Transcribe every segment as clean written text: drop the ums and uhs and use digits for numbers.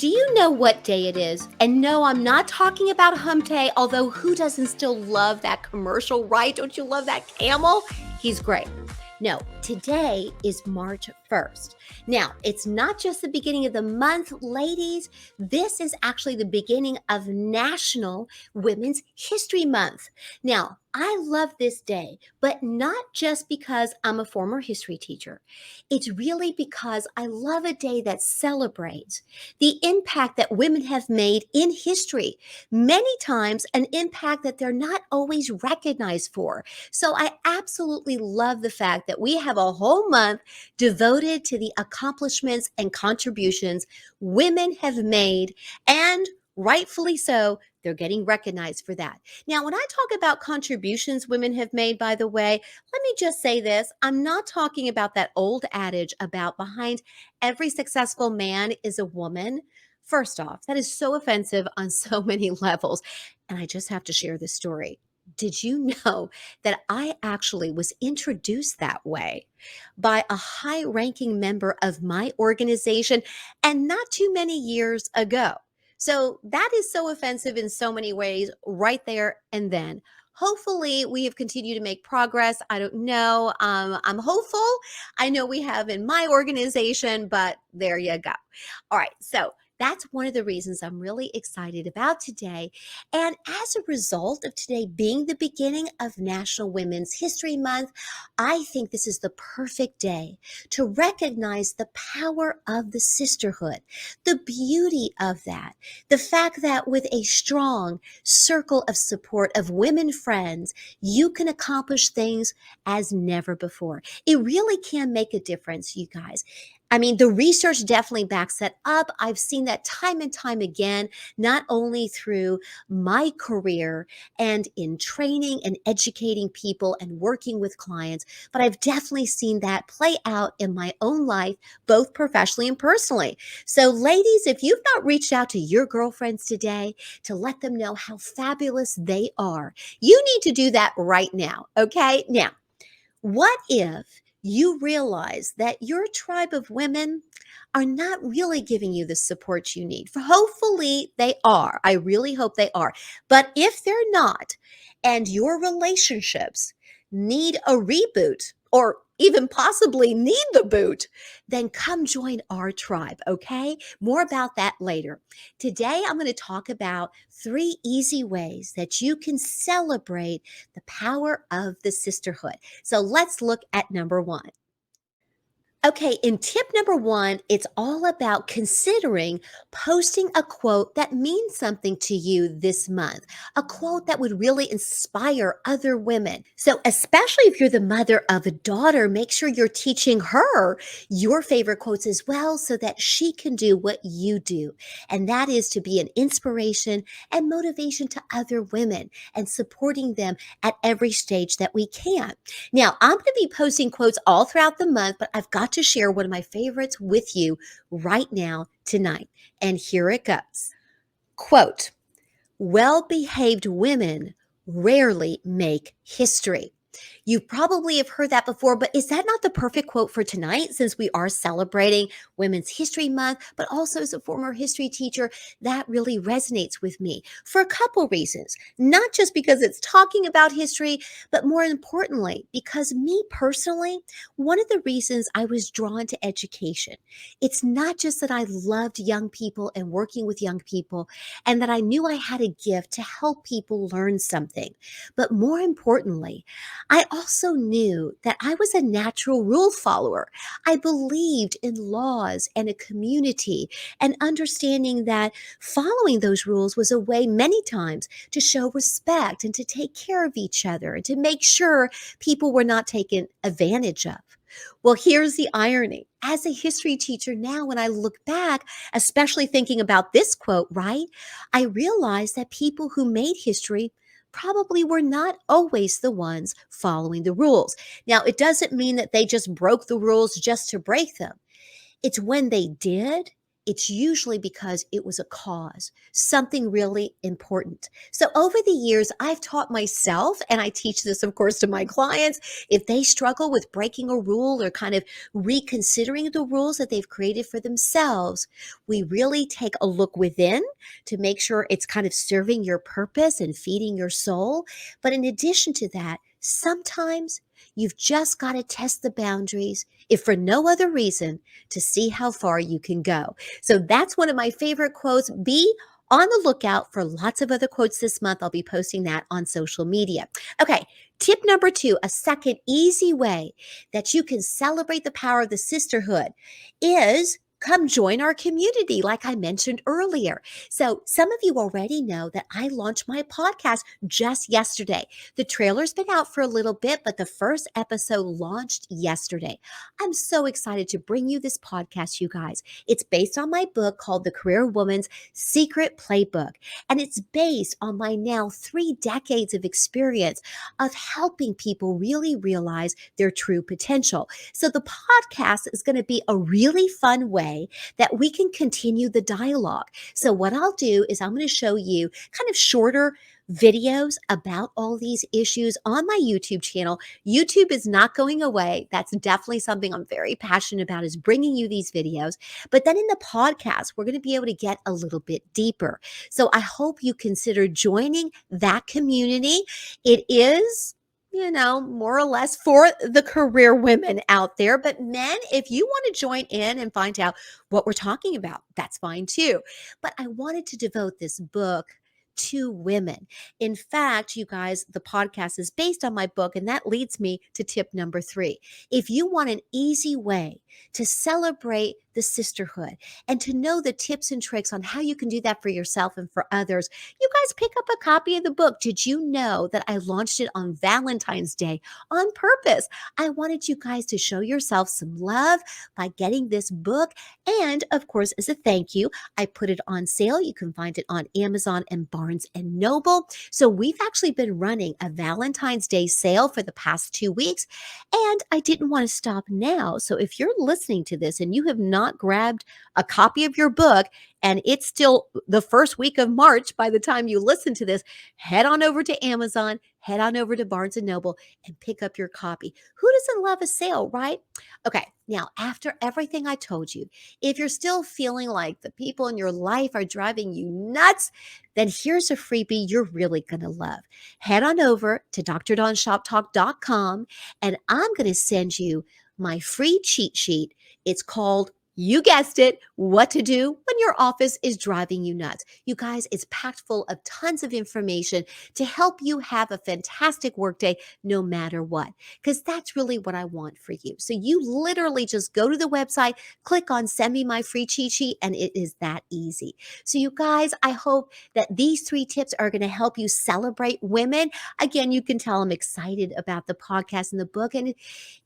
Do you know what day it is? And no, I'm not talking about Hump Day, although who doesn't still love that commercial, right? Don't you love that camel? He's great. No, today is March 1st. Now, it's not just the beginning of the month, ladies. This is actually the beginning of National Women's History Month. Now, I love this day, but not just because I'm a former history teacher. It's really because I love a day that celebrates the impact that women have made in history, many times an impact that they're not always recognized for. So I absolutely love the fact that we have a whole month devoted to the accomplishments and contributions women have made, and rightfully so, they're getting recognized for that. Now, when I talk about contributions women have made, by the way, let me just say this. I'm not talking about that old adage about behind every successful man is a woman. First off, that is so offensive on so many levels. And I just have to share this story. Did you know that I actually was introduced that way by a high ranking member of my organization and not too many years ago? So that is so offensive in so many ways, right there and then. Hopefully, we have continued to make progress. I don't know. I'm hopeful. I know we have in my organization, but there you go. All right. So that's one of the reasons I'm really excited about today. And as a result of today being the beginning of National Women's History Month, I think this is the perfect day to recognize the power of the sisterhood, the beauty of that, the fact that with a strong circle of support of women friends, you can accomplish things as never before. It really can make a difference, you guys. I mean, the research definitely backs that up. I've seen that time and time again, not only through my career and in training and educating people and working with clients, but I've definitely seen that play out in my own life, both professionally and personally. So, ladies, if you've not reached out to your girlfriends today to let them know how fabulous they are, you need to do that right now. Okay. Now, what if you realize that your tribe of women are not really giving you the support you need? Hopefully, they are. I really hope they are. But if they're not, and your relationships need a reboot or even possibly need the boot, then come join our tribe, okay? More about that later. Today, I'm going to talk about 3 easy ways that you can celebrate the power of the sisterhood. So let's look at number 1. Okay, in tip number 1, it's all about considering posting a quote that means something to you this month, a quote that would really inspire other women. So, especially if you're the mother of a daughter, make sure you're teaching her your favorite quotes as well so that she can do what you do. And that is to be an inspiration and motivation to other women and supporting them at every stage that we can. Now, I'm going to be posting quotes all throughout the month, but I've got to share one of my favorites with you right now tonight. And here it goes. Quote, well-behaved women rarely make history. You probably have heard that before, but is that not the perfect quote for tonight since we are celebrating Women's History Month, but also as a former history teacher, that really resonates with me for a couple reasons. Not just because it's talking about history, but more importantly, because me personally, one of the reasons I was drawn to education, it's not just that I loved young people and working with young people and that I knew I had a gift to help people learn something, but more importantly, I also knew that I was a natural rule follower. I believed in laws and a community and understanding that following those rules was a way many times to show respect and to take care of each other and to make sure people were not taken advantage of. Well, here's the irony. As a history teacher now, when I look back, especially thinking about this quote, right, I realized that people who made history probably were not always the ones following the rules. Now, it doesn't mean that they just broke the rules just to break them. It's when they did it's usually because it was a cause, something really important. So over the years, I've taught myself, and I teach this, of course, to my clients, if they struggle with breaking a rule or kind of reconsidering the rules that they've created for themselves, we really take a look within to make sure it's kind of serving your purpose and feeding your soul. But in addition to that, sometimes you've just got to test the boundaries, if for no other reason, to see how far you can go. So that's one of my favorite quotes. Be on the lookout for lots of other quotes this month. I'll be posting that on social media. Okay, tip number 2, a second easy way that you can celebrate the power of the sisterhood is come join our community, like I mentioned earlier. So some of you already know that I launched my podcast just yesterday. The trailer's been out for a little bit, but the first episode launched yesterday. I'm so excited to bring you this podcast, you guys. It's based on my book called The Career Woman's Secret Playbook, and it's based on my now 3 decades of experience of helping people really realize their true potential. So the podcast is going to be a really fun way that we can continue the dialogue. So what I'll do is I'm going to show you kind of shorter videos about all these issues on my YouTube channel. YouTube is not going away. That's definitely something I'm very passionate about, is bringing you these videos. But then in the podcast, we're going to be able to get a little bit deeper. So I hope you consider joining that community. It is, more or less for the career women out there. But men, if you want to join in and find out what we're talking about, that's fine too. But I wanted to devote this book to women. In fact, you guys, the podcast is based on my book, and that leads me to tip number 3. If you want an easy way to celebrate the sisterhood and to know the tips and tricks on how you can do that for yourself and for others, you guys pick up a copy of the book. Did you know that I launched it on Valentine's Day on purpose? I wanted you guys to show yourself some love by getting this book. And of course, as a thank you, I put it on sale. You can find it on Amazon and Barnes and Noble. So we've actually been running a Valentine's Day sale for the past 2 weeks, and I didn't want to stop now. So if you're listening to this and you have not grabbed a copy of your book, and it's still the first week of March by the time you listen to this, head on over to Amazon, head on over to Barnes and Noble, and pick up your copy. Who doesn't love a sale, right? Okay, now after everything I told you, if you're still feeling like the people in your life are driving you nuts, then here's a freebie you're really going to love. Head on over to drdonshoptalk.com, and I'm going to send you my free cheat sheet. It's called, you guessed it, what to do when your office is driving you nuts. You guys, it's packed full of tons of information to help you have a fantastic workday no matter what, because that's really what I want for you. So you literally just go to the website, click on send me my free cheat sheet, and it is that easy. So you guys, I hope that these 3 tips are going to help you celebrate women. Again, you can tell I'm excited about the podcast and the book, and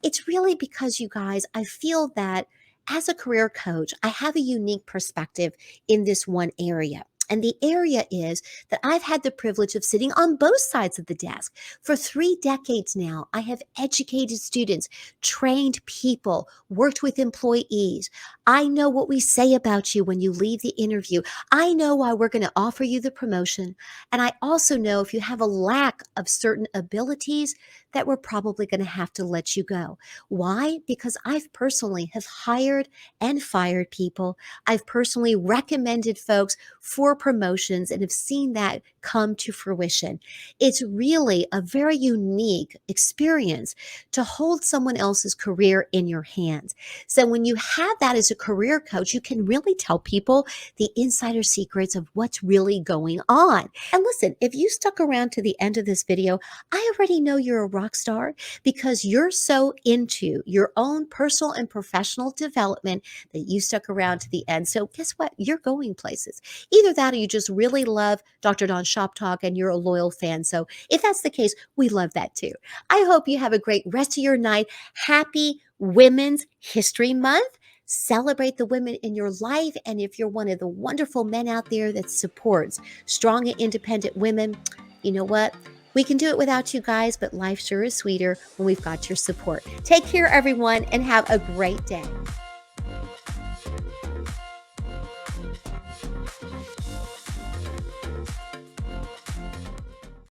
it's really because, you guys, I feel that as a career coach, I have a unique perspective in this one area. And the area is that I've had the privilege of sitting on both sides of the desk. For 3 decades now, I have educated students, trained people, worked with employees. I know what we say about you when you leave the interview. I know why we're going to offer you the promotion. And I also know if you have a lack of certain abilities, that we're probably going to have to let you go. Why? Because I've personally have hired and fired people. I've personally recommended folks for promotions and have seen that come to fruition. It's really a very unique experience to hold someone else's career in your hands. So when you have that as a career coach, you can really tell people the insider secrets of what's really going on. And listen, if you stuck around to the end of this video, I already know you're a rock star because you're so into your own personal and professional development that you stuck around to the end. So guess what? You're going places. Either that or you just really love Dr. Dawn Shop Talk and you're a loyal fan. So if that's the case, we love that too. I hope you have a great rest of your night. Happy Women's History Month. Celebrate the women in your life. And if you're one of the wonderful men out there that supports strong and independent women, you know what? We can do it without you guys, but life sure is sweeter when we've got your support. Take care, everyone, and have a great day.